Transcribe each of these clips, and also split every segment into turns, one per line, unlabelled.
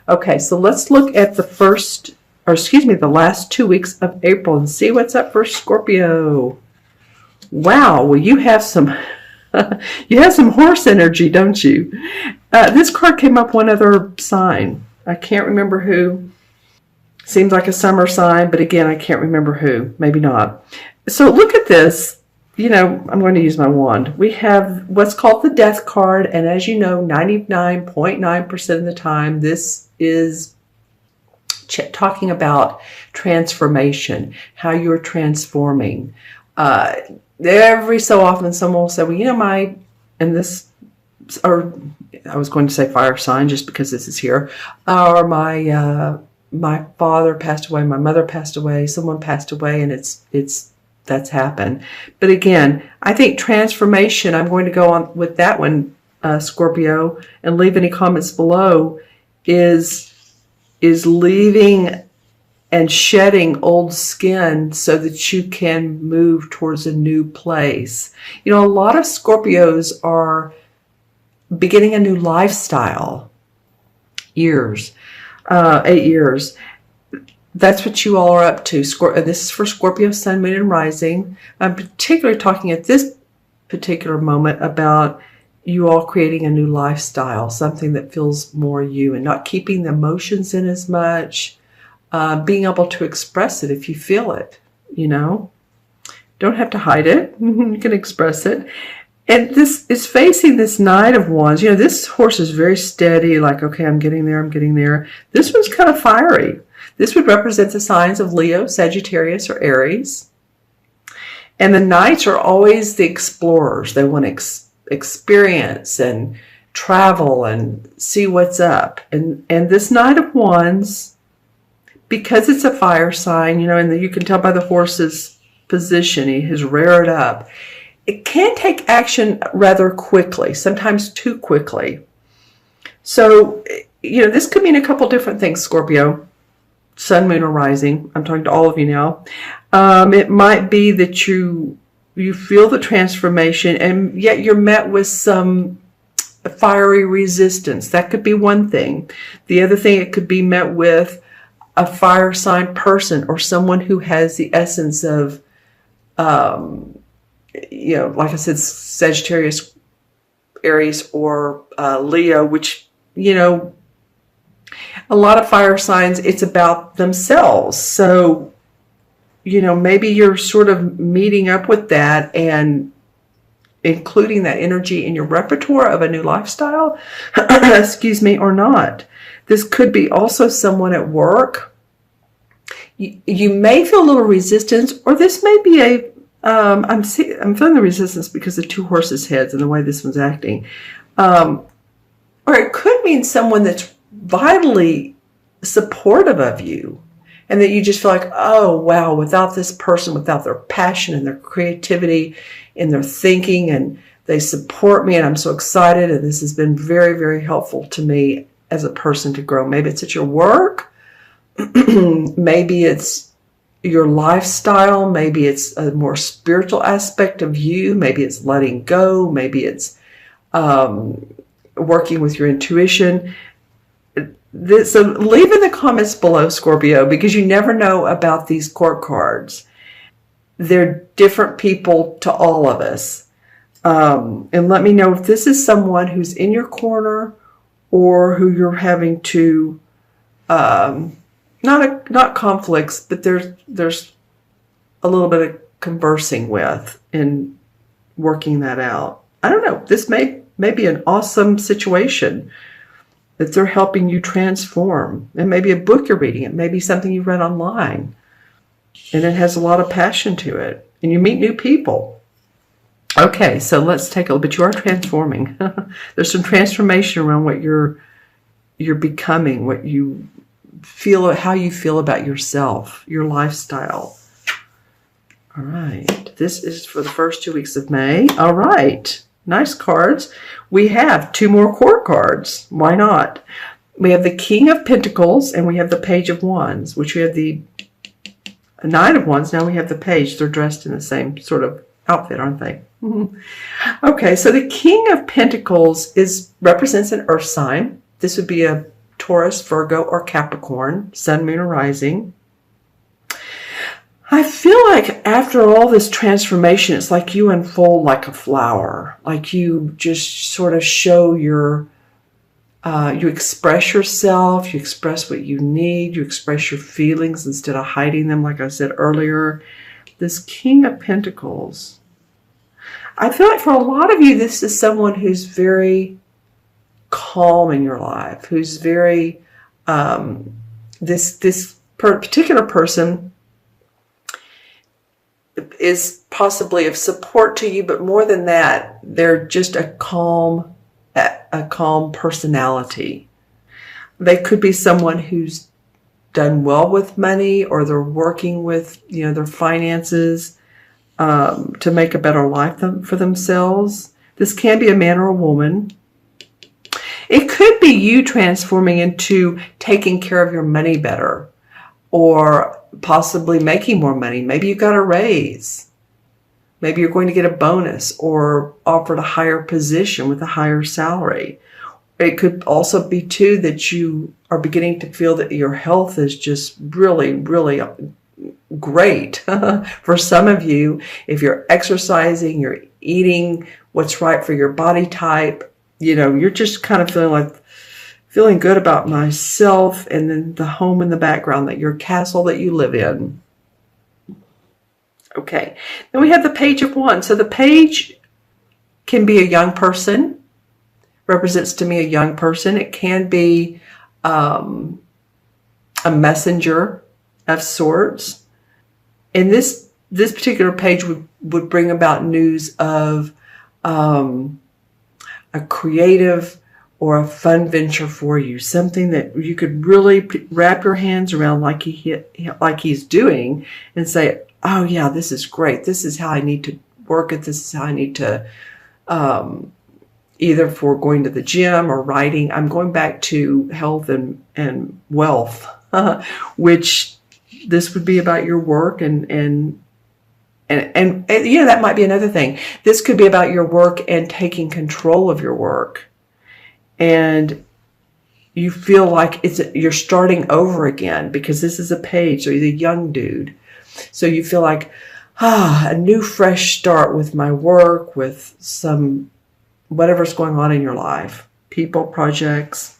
Okay, so let's look at the last 2 weeks of April and see what's up for Scorpio. Wow, well you have some you have some horse energy, don't you? This card came up one other sign. I can't remember who. Seems like a summer sign, but again, I can't remember who. Maybe not. So look at this. I'm going to use my wand. We have what's called the Death card, and as you know, 99.9% of the time, this is talking about transformation, how you're transforming. Every so often, someone will say, "Well, or I was going to say fire sign just because this is here, or my father passed away, my mother passed away, someone passed away, and that's happened." But again, I think transformation, I'm going to go on with that one, Scorpio, and leave any comments below, is leaving and shedding old skin so that you can move towards a new place. A lot of Scorpios are beginning a new lifestyle. 8 years. That's what you all are up to. This is for Scorpio, Sun, Moon, and Rising. I'm particularly talking at this particular moment about you all creating a new lifestyle, something that feels more you and not keeping the emotions in as much, being able to express it if you feel it, Don't have to hide it. You can express it. And this is facing this Knight of Wands. This horse is very steady, like, okay, I'm getting there. This one's kind of fiery. This would represent the signs of Leo, Sagittarius, or Aries. And the Knights are always the explorers. They want to experience and travel and see what's up. And this Knight of Wands, because it's a fire sign, and you can tell by the horse's position, he has reared up. It can take action rather quickly, sometimes too quickly. So, this could mean a couple different things, Scorpio, Sun, Moon, or Rising. I'm talking to all of you now. It might be that you feel the transformation, and yet you're met with some fiery resistance. That could be one thing. The other thing, it could be met with a fire sign person or someone who has the essence of like I said, Sagittarius, Aries, or Leo, which, a lot of fire signs, it's about themselves. So, maybe you're sort of meeting up with that and including that energy in your repertoire of a new lifestyle, excuse me, or not. This could be also someone at work. You may feel a little resistance, or this may be I'm feeling the resistance because of two horses' heads and the way this one's acting. Or it could mean someone that's vitally supportive of you, and that you just feel like, oh, wow, without this person, without their passion and their creativity and their thinking, and they support me, and I'm so excited, and this has been very, very helpful to me as a person to grow. Maybe it's at your work. Maybe it's your lifestyle. Maybe it's a more spiritual aspect of you. Maybe it's letting go. Maybe it's working with your intuition. So leave in the comments below, Scorpio, because you never know about these court cards. They're different people to all of us. And let me know if this is someone who's in your corner or who you're having to, not conflicts, but there's a little bit of conversing with and working that out. I don't know. This may be an awesome situation that they're helping you transform. It may be a book you're reading. It may be something you read online, and it has a lot of passion to it, and you meet new people. Okay, so let's take a look. But you are transforming. There's some transformation around what you're becoming, what you feel, how you feel about yourself, your lifestyle. All right, this is for the first 2 weeks of May. All right, nice cards. We have two more court cards. Why not? We have the King of Pentacles and we have the Page of Wands, which we have the Knight of Wands. Now we have the Page. They're dressed in the same sort of outfit, aren't they? Okay, so the King of Pentacles represents an earth sign. This would be a Taurus, Virgo, or Capricorn, Sun, Moon, or Rising. I feel like after all this transformation, it's like you unfold like a flower, like you just sort of show you express yourself, you express what you need, you express your feelings instead of hiding them, like I said earlier. This King of Pentacles. I feel like for a lot of you, this is someone who's very calm in your life, who's very, this particular person is possibly of support to you, but more than that, they're just a calm personality. They could be someone who's done well with money, or they're working with, their finances to make a better life for themselves. This can be a man or a woman. It could be you transforming into taking care of your money better, or possibly making more money. Maybe you got a raise. Maybe you're going to get a bonus or offered a higher position with a higher salary. It could also be too that you are beginning to feel that your health is just really, really great. For some of you, if you're exercising, you're eating what's right for your body type, you're just kind of feeling good about myself, and then the home in the background, that your castle that you live in. Okay, then we have the Page of Wands. So the page can be a young person, represents to me a young person. It can be a messenger of sorts. And this particular page would bring about news of a creative or a fun venture for you, something that you could really wrap your hands around like he's doing, and say, oh yeah, this is great. This is how I need to work it. This is how I need to, either for going to the gym or writing. I'm going back to health and wealth, which this would be about your work and that might be another thing. This could be about your work and taking control of your work. And you feel like you're starting over again, because this is a page, so he's a young dude. So you feel like, a new fresh start with my work, with some whatever's going on in your life, people, projects.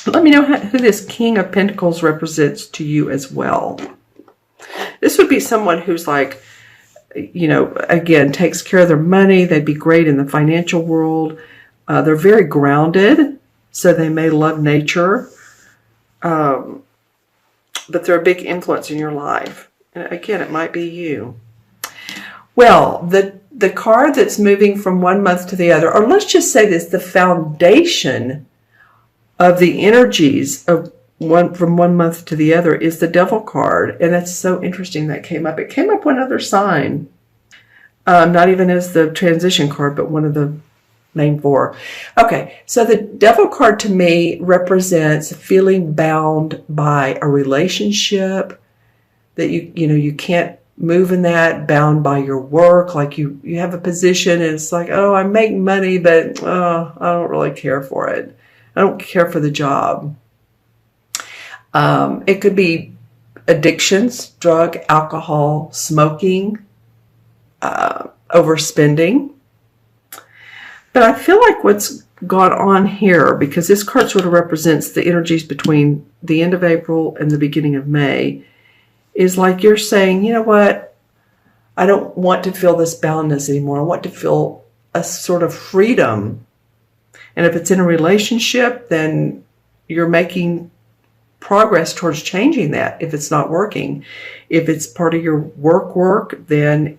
Let me know who this King of Pentacles represents to you as well. This would be someone who's like, again, takes care of their money. They'd be great in the financial world. They're very grounded, so they may love nature, but they're a big influence in your life. And again, it might be you. Well, the card that's moving from one month to the other, or let's just say this, the foundation of the energies of from one month to the other is the Devil card. And that's so interesting that came up. It came up one other sign, not even as the transition card, but one of the main four. Okay, so the Devil card to me represents feeling bound by a relationship, that you can't move in that, bound by your work, like you have a position and it's like, oh, I make money, but I don't really care for it. I don't care for the job. It could be addictions, drug, alcohol, smoking, overspending. But I feel like what's gone on here, because this card sort of represents the energies between the end of April and the beginning of May, is like you're saying, you know what? I don't want to feel this boundness anymore. I want to feel a sort of freedom. And if it's in a relationship, then you're making progress towards changing that if it's not working. If it's part of your work, then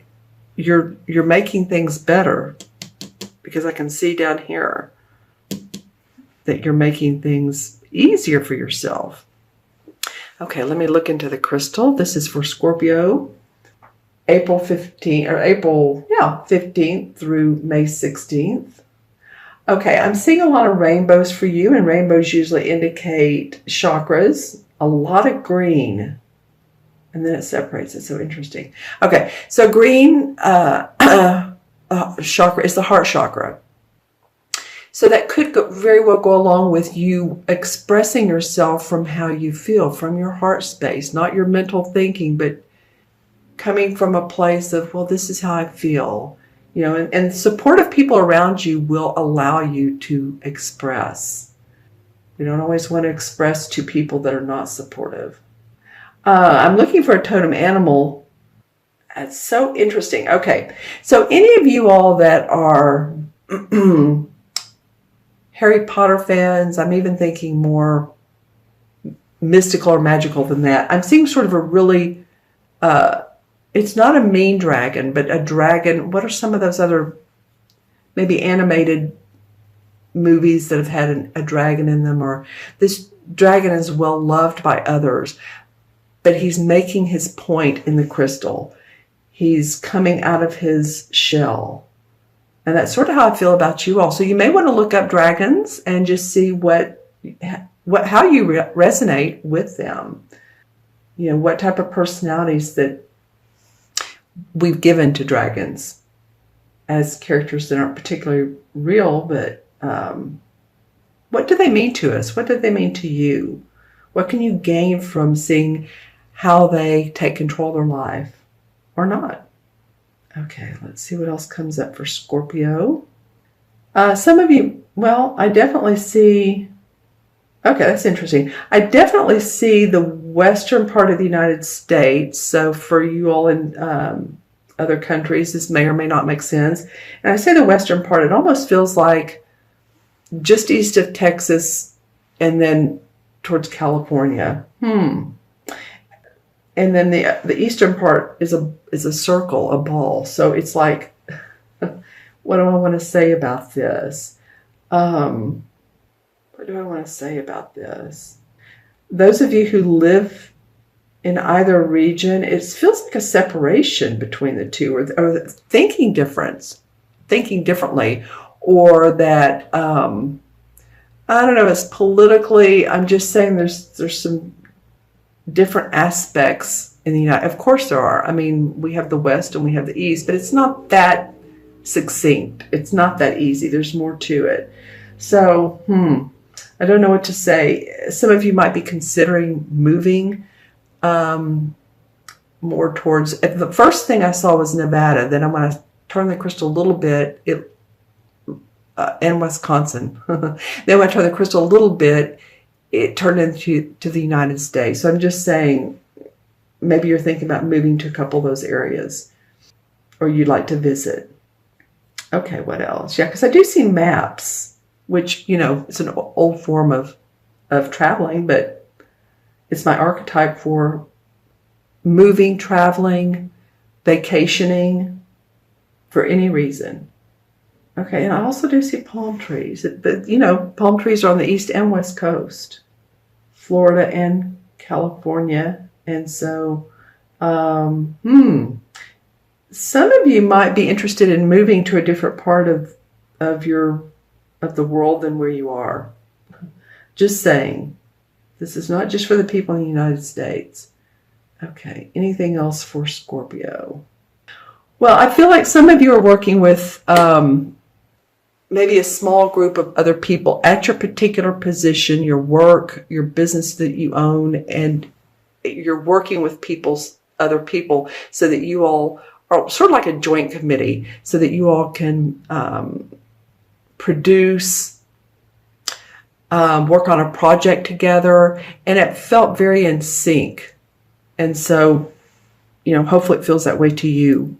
you're making things better. Because I can see down here that you're making things easier for yourself. Okay, let me look into the crystal. This is for Scorpio, April 15th through May 16th. Okay, I'm seeing a lot of rainbows for you, and rainbows usually indicate chakras. A lot of green, and then it separates. It's so interesting. Okay, so green chakra is the heart chakra. So that could very well go along with you expressing yourself from how you feel, from your heart space, not your mental thinking, but coming from a place of, well, this is how I feel. And supportive people around you will allow you to express. We don't always want to express to people that are not supportive. I'm looking for a totem animal. That's so interesting. Okay, so any of you all that are Harry Potter fans, I'm even thinking more mystical or magical than that. I'm seeing sort of a really, it's not a mean dragon, but a dragon. What are some of those other maybe animated movies that have had a dragon in them? Or this dragon is well loved by others, but he's making his point in the crystal. He's coming out of his shell. And that's sort of how I feel about you all. So you may want to look up dragons and just see how you resonate with them. What type of personalities that we've given to dragons as characters that aren't particularly real, but what do they mean to us? What do they mean to you? What can you gain from seeing how they take control of their life or not? Okay, let's see what else comes up for Scorpio. Some of you, well, I definitely see, okay, that's interesting. I definitely see the western part of the United States. So for you all in other countries, this may or may not make sense. And I say the western part, it almost feels like just east of Texas and then towards California. And then the eastern part is a circle, a ball. So it's like, what do I want to say about this? What do I want to say about this? Those of you who live in either region, it feels like a separation between the two, or thinking differently, or that I don't know. It's politically. I'm just saying there's some different aspects in the United. Of course there are. I mean, we have the West and we have the East, but it's not that succinct. It's not that easy. There's more to it. So, I don't know what to say. Some of you might be considering moving more towards, the first thing I saw was Nevada. Then I'm going to turn the crystal a little bit, and Wisconsin. Then when I turn the crystal a little bit, it turned into the United States. So I'm just saying, maybe you're thinking about moving to a couple of those areas, or you'd like to visit. Okay, what else? Yeah, because I do see maps, which, it's an old form of traveling, but it's my archetype for moving, traveling, vacationing, for any reason. Okay, and I also do see palm trees. But, palm trees are on the east and west coast, Florida and California. And so, some of you might be interested in moving to a different part of the world than where you are. Just saying. This is not just for the people in the United States. Okay, anything else for Scorpio? Well, I feel like some of you are working with maybe a small group of other people at your particular position, your work, your business that you own, and you're working with other people so that you all are sort of like a joint committee, so that you all can produce, work on a project together, and it felt very in sync. And so, hopefully it feels that way to you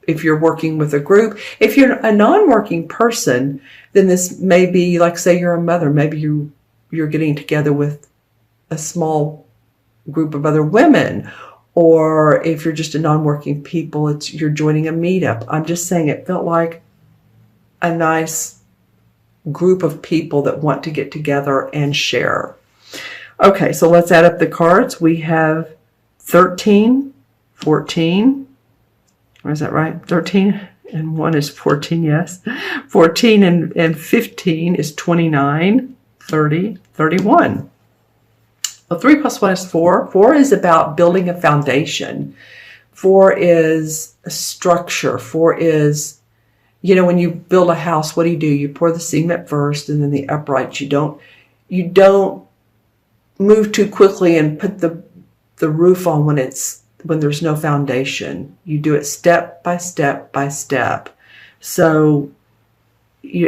if you're working with a group. If you're a non-working person, then this may be like, say you're a mother, maybe you're getting together with a small group of other women, or if you're just a non-working people, you're joining a meetup. I'm just saying it felt like a nice group of people that want to get together and share. Okay, so let's add up the cards. We have 13, 14. Or is that right? 13 and 1 is 14, yes. 14 and 15 is 29, 30, 31. Well, 3 plus 1 is 4. 4 is about building a foundation. 4 is a structure. 4 is When you build a house, what do? You pour the cement first and then the uprights. You don't move too quickly and put the roof on when there's no foundation. You do it step by step by step. So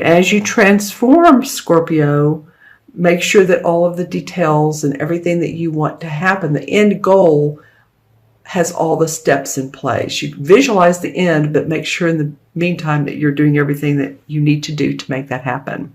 as you transform, Scorpio, make sure that all of the details and everything that you want to happen, the end goal, has all the steps in place. You visualize the end, but make sure in the meantime that you're doing everything that you need to do to make that happen.